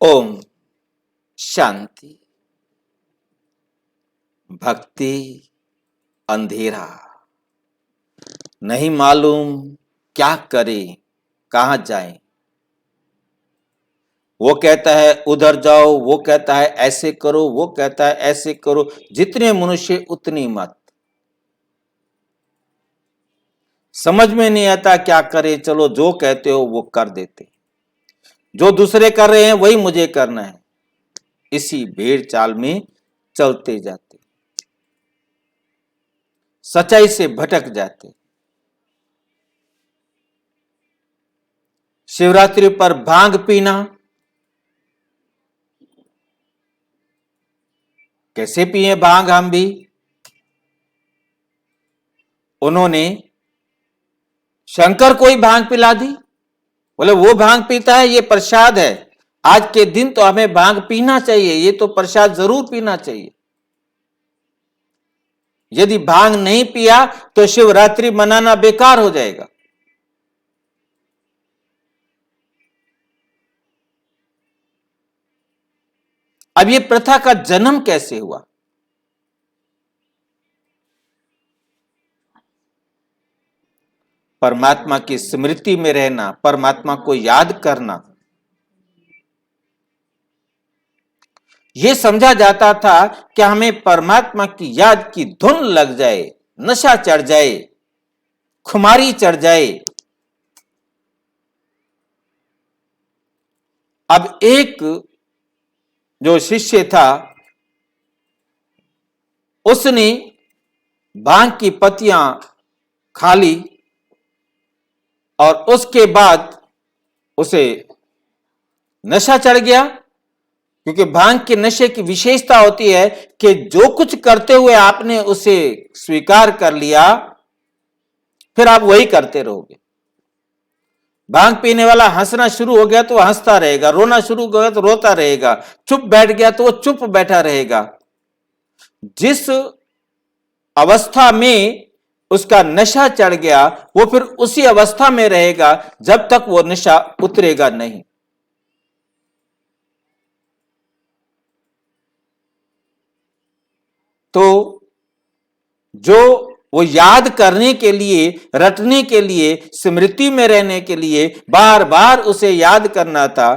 ओम शांति। भक्ति अंधेरा, नहीं मालूम क्या करें, कहां जाएं। वो कहता है उधर जाओ, वो कहता है ऐसे करो, वो कहता है ऐसे करो। जितने मनुष्य उतनी मत। समझ में नहीं आता क्या करे। चलो जो कहते हो वो कर देते, जो दूसरे कर रहे हैं वही मुझे करना है। इसी भेड़ चाल में चलते जाते, सच्चाई से भटक जाते। शिवरात्रि पर भांग पीना, कैसे पिए भांग हम भी। उन्होंने शंकर को ही भांग पिला दी। बोले वो भांग पीता है, ये प्रसाद है, आज के दिन तो हमें भांग पीना चाहिए, ये तो प्रसाद जरूर पीना चाहिए। यदि भांग नहीं पिया तो शिवरात्रि मनाना बेकार हो जाएगा। अब ये प्रथा का जन्म कैसे हुआ? परमात्मा की स्मृति में रहना, परमात्मा को याद करना, यह समझा जाता था कि हमें परमात्मा की याद की धुन लग जाए, नशा चढ़ जाए, खुमारी चढ़ जाए। अब एक जो शिष्य था, उसने भांग की पत्तियां खा ली और उसके बाद उसे नशा चढ़ गया। क्योंकि भांग के नशे की विशेषता होती है कि जो कुछ करते हुए आपने उसे स्वीकार कर लिया, फिर आप वही करते रहोगे। भांग पीने वाला हंसना शुरू हो गया तो वह हंसता रहेगा, रोना शुरू हो गया तो रोता रहेगा, चुप बैठ गया तो वो चुप बैठा रहेगा। जिस अवस्था में उसका नशा चढ़ गया वो फिर उसी अवस्था में रहेगा जब तक वो नशा उतरेगा नहीं। तो जो वो याद करने के लिए, रटने के लिए, स्मृति में रहने के लिए बार बार उसे याद करना था,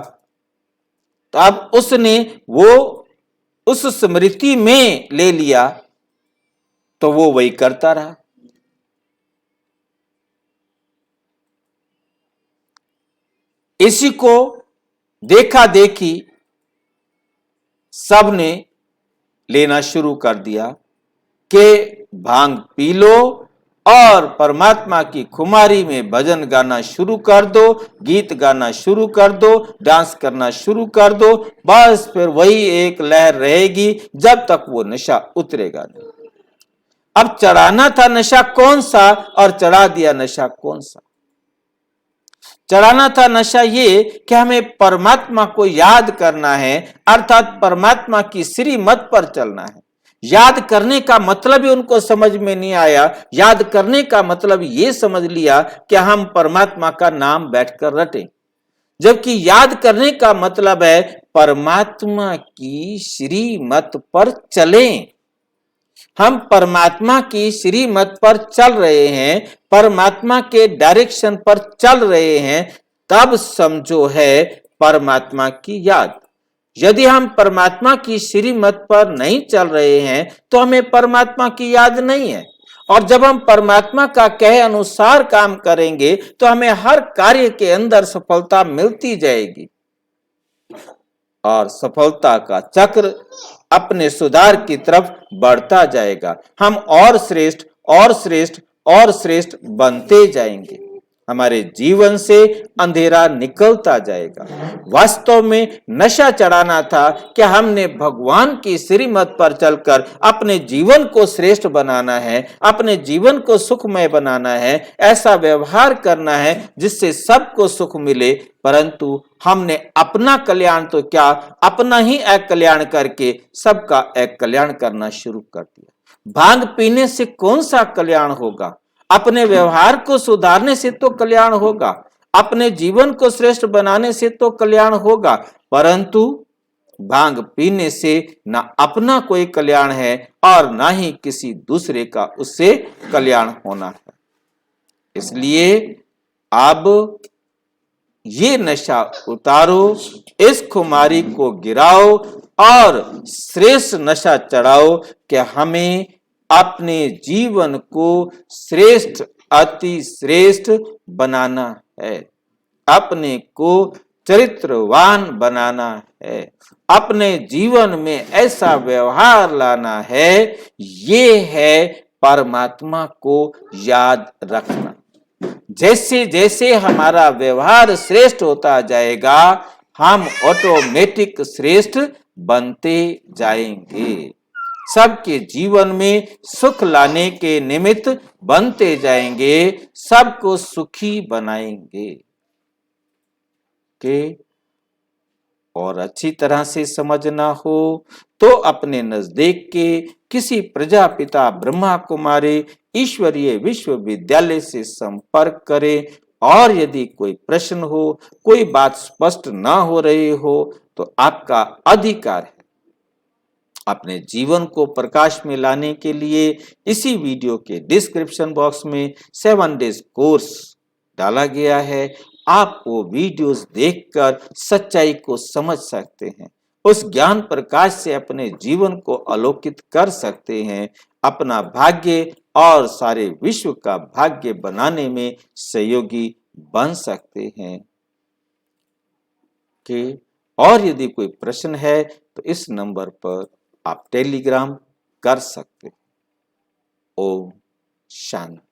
तो अब उसने वो उस स्मृति में ले लिया तो वो वही करता रहा। इसी को देखा देखी सबने लेना शुरू कर दिया कि भांग पी लो और परमात्मा की खुमारी में भजन गाना शुरू कर दो, गीत गाना शुरू कर दो, डांस करना शुरू कर दो। बस फिर वही एक लहर रहेगी जब तक वो नशा उतरेगा नहीं। अब चढ़ाना था नशा कौन सा और चढ़ा दिया नशा कौन सा? चढ़ाना था नशा ये कि हमें परमात्मा को याद करना है, अर्थात परमात्मा की श्रीमत पर चलना है। याद करने का मतलब ही उनको समझ में नहीं आया। याद करने का मतलब ये समझ लिया कि हम परमात्मा का नाम बैठकर रटें, जबकि याद करने का मतलब है परमात्मा की श्रीमत पर चलें। हम परमात्मा की श्रीमत पर चल रहे हैं, परमात्मा के डायरेक्शन पर चल रहे हैं, तब समझो है परमात्मा की याद। यदि हम परमात्मा की श्रीमत पर नहीं चल रहे हैं तो हमें परमात्मा की याद नहीं है। और जब हम परमात्मा का कहे अनुसार काम करेंगे तो हमें हर कार्य के अंदर सफलता मिलती जाएगी और सफलता का चक्र अपने सुधार की तरफ बढ़ता जाएगा। हम और श्रेष्ठ और श्रेष्ठ और श्रेष्ठ बनते जाएंगे। हमारे जीवन से अंधेरा निकलता जाएगा। वास्तव में नशा चढ़ाना था कि हमने भगवान की श्रीमत पर चलकर अपने जीवन को श्रेष्ठ बनाना है, अपने जीवन को सुखमय बनाना है, ऐसा व्यवहार करना है जिससे सबको सुख मिले। परंतु हमने अपना कल्याण तो क्या, अपना ही एक कल्याण करके सबका एक कल्याण करना शुरू कर दिया। भांग पीने से कौन सा कल्याण होगा? अपने व्यवहार को सुधारने से तो कल्याण होगा। अपने जीवन को श्रेष्ठ बनाने से तो कल्याण होगा, परंतु भांग पीने से ना अपना कोई कल्याण है और ना ही किसी दूसरे का उससे कल्याण होना है। इसलिए अब ये नशा उतारो, इस खुमारी को गिराओ और श्रेष्ठ नशा चढ़ाओ कि हमें अपने जीवन को श्रेष्ठ, अति श्रेष्ठ बनाना है, अपने को चरित्रवान बनाना है, अपने जीवन में ऐसा व्यवहार लाना है। ये है परमात्मा को याद रखना। जैसे जैसे हमारा व्यवहार श्रेष्ठ होता जाएगा, हम ऑटोमेटिक श्रेष्ठ बनते जाएंगे, सबके जीवन में सुख लाने के निमित्त बनते जाएंगे, सबको सुखी बनाएंगे। के और अच्छी तरह से समझना हो तो अपने नजदीक के किसी प्रजापिता ब्रह्मा कुमारी ईश्वरीय विश्वविद्यालय से संपर्क करें, और यदि कोई प्रश्न हो, कोई बात स्पष्ट ना हो रही हो तो आपका अधिकार है। अपने जीवन को प्रकाश में लाने के लिए इसी वीडियो के डिस्क्रिप्शन बॉक्स में 7 डेज कोर्स डाला गया है। आप वो वीडियोस देखकर सच्चाई को समझ सकते हैं, उस ज्ञान प्रकाश से अपने जीवन को आलोकित कर सकते हैं, अपना भाग्य और सारे विश्व का भाग्य बनाने में सहयोगी बन सकते हैं। और यदि कोई प्रश्न है तो इस नंबर पर आप टेलीग्राम कर सकते हैं। ओम शांति।